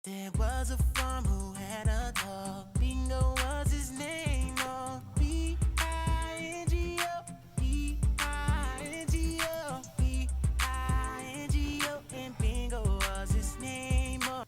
There was a farmer who had a dog. Bingo was his name. Oh, B-I-N-G-O, B-I-N-G-O, B-I-N-G-O, and Bingo was his name. Oh.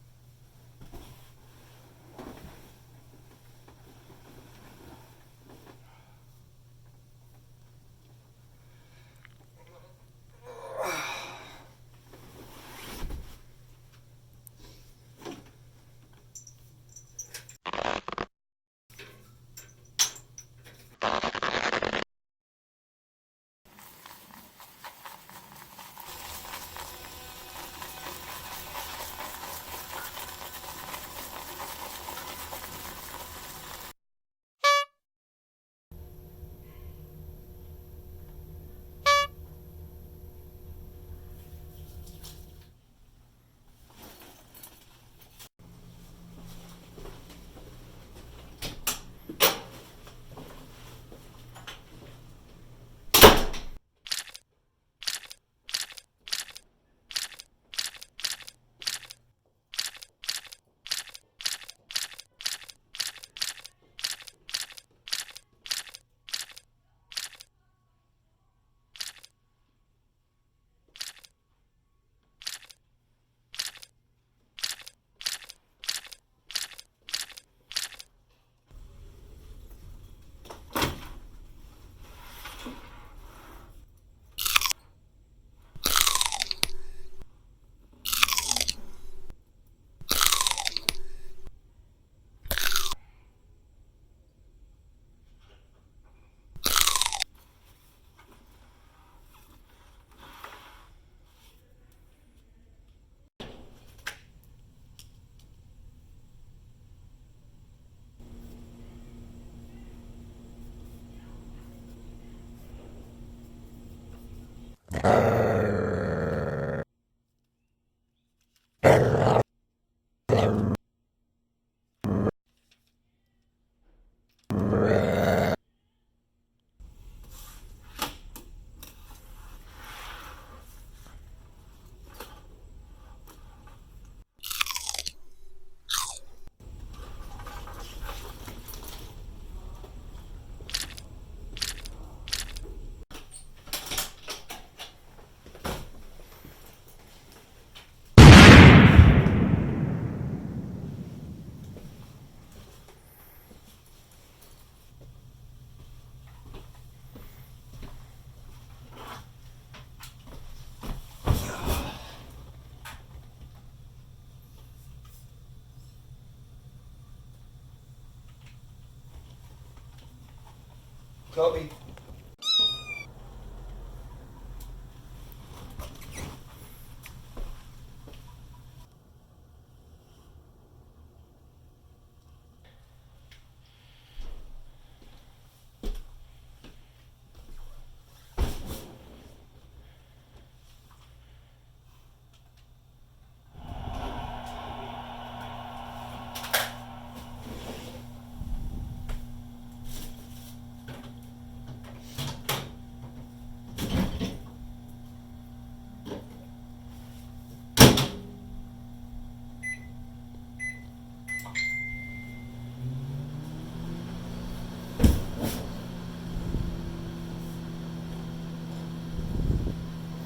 Kobe.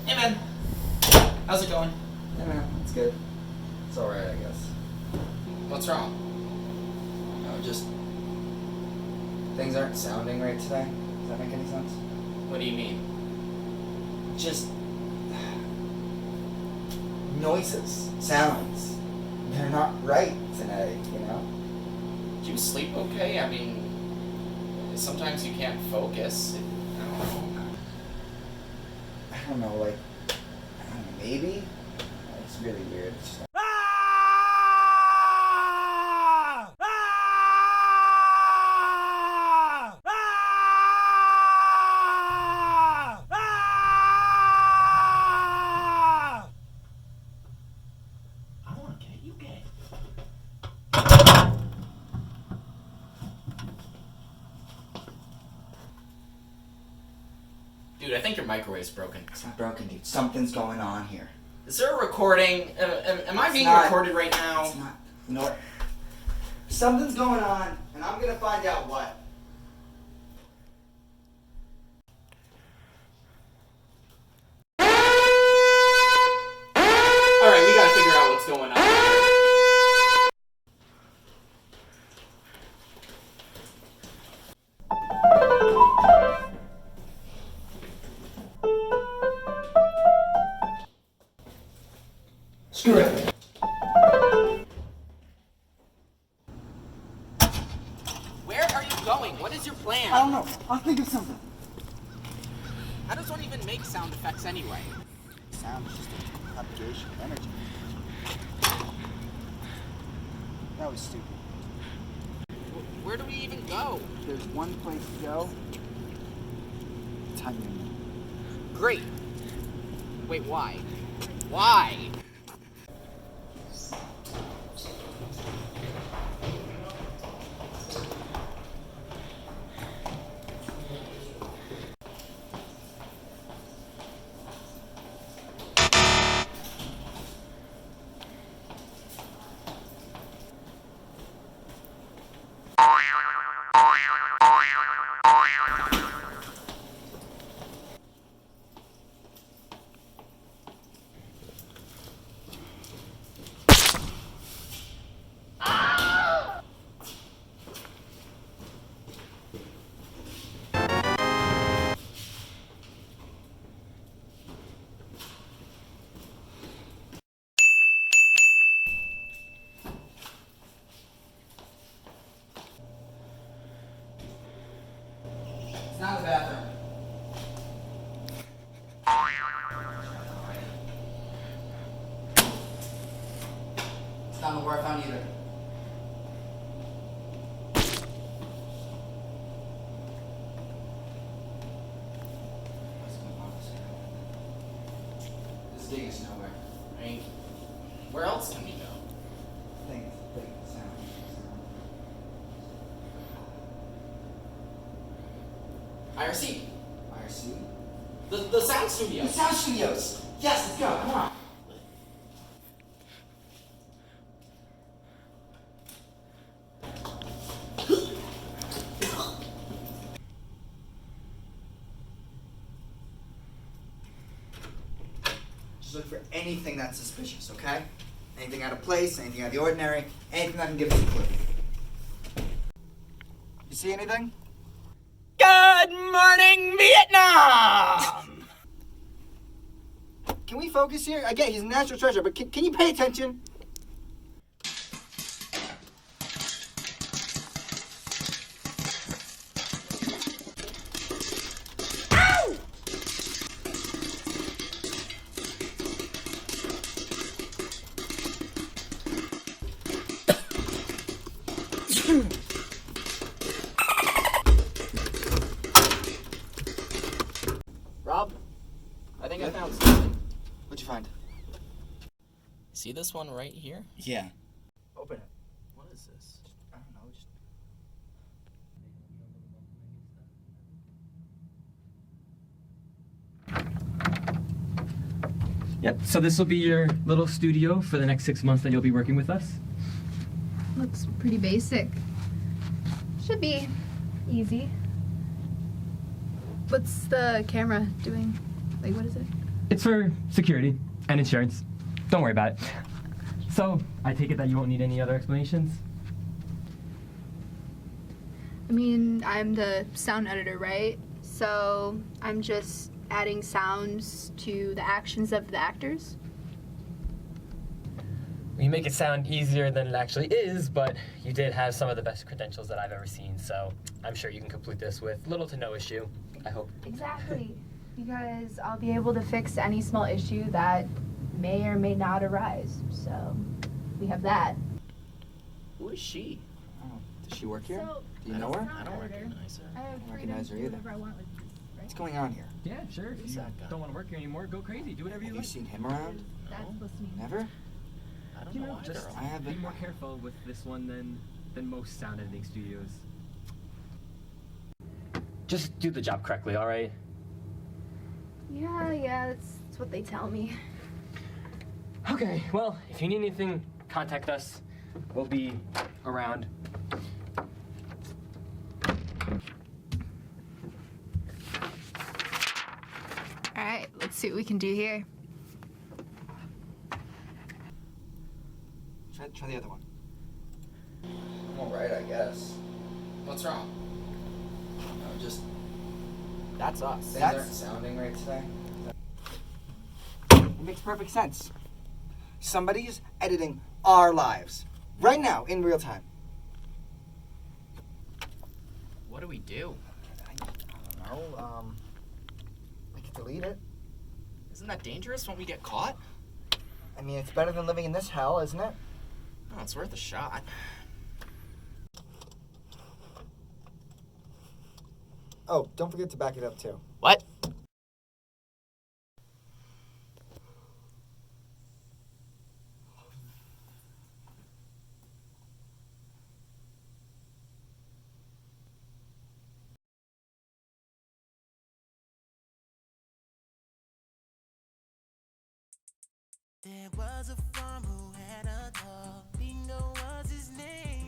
Hey man, how's it going? Yeah, man, it's good. It's alright, I guess. What's wrong? No, just things aren't sounding right today. Does that make any sense? What do you mean? Just noises, sounds. They're not right today, you know? Did you sleep okay? I mean, sometimes you can't focus. I don't know. I don't know, like, I don't know, maybe? It's really weird. It's just I want to get you gay. Dude, I think your microwave's broken. It's not broken, dude. Something's going on here. Is there a recording? Am I It's being not- recorded right now? It's not. You know what? Something's going on, and I'm gonna find out what. Alright, we gotta figure out what's going on. Screw it. Where are you going? What is your plan? I don't know. I'll think of something. How does one even make sound effects anyway? Sound is just a propagation of energy. That was stupid. Where do we even go? There's one place to go. It's hungry. Great. Wait, why? Why? It's not the bathroom. It's not the where I found either. This is taking us nowhere. I mean, where else can we go? Think, sound. IRC. IRC? The sound studio. The sound studios! Yes, let's go, come on. Just look for anything that's suspicious, okay? Anything out of place, anything out of the ordinary, anything that can give us a clue. You see anything? Good morning, Vietnam! Can we focus here? Again, he's a national treasure, but can you pay attention? Rob, I think I found something. What'd you find? See this one right here? Yeah. Open it. What is this? I don't know, just... Yep, so this will be your little studio for the next 6 months that you'll be working with us. Looks pretty basic. Should be easy. What's the camera doing? Like, what is it? It's for security and insurance. Don't worry about it. So, I take it that you won't need any other explanations? I mean, I'm the sound editor, right? So I'm just adding sounds to the actions of the actors. You make it sound easier than it actually is, but you did have some of the best credentials that I've ever seen, so I'm sure you can complete this with little to no issue, I hope. Exactly. Because I'll be able to fix any small issue that may or may not arise. So we have that. Who is she? Oh, does she work here? So, Do you know her? I don't recognize her. I have don't recognize her either. whatever I want with this, right? What's going on here? Yeah, sure. If Who's you that guy? don't want to work here anymore, go crazy. Do whatever you Have you like. seen him around? That's listening. Never? I don't You know know, either just of I them. haven't. be more careful with this one than most sound editing studios. Just do the job correctly, all right? Yeah, that's what they tell me. Okay, well, if you need anything, contact us. will be around. All right, let's see what we can do here. Try the other one. I'm alright, I guess. What's wrong? No, just That's us. Things That's- aren't sounding right today. it makes perfect sense. Somebody's editing our lives right now in real time. What do we do? I don't know. We could delete it. Isn't that dangerous when we get caught? I mean, it's better than living in this hell, isn't it? Oh, it's worth a shot. Oh, don't forget to back it up too. What? There was a farmer who had a dog. Bingo was his name.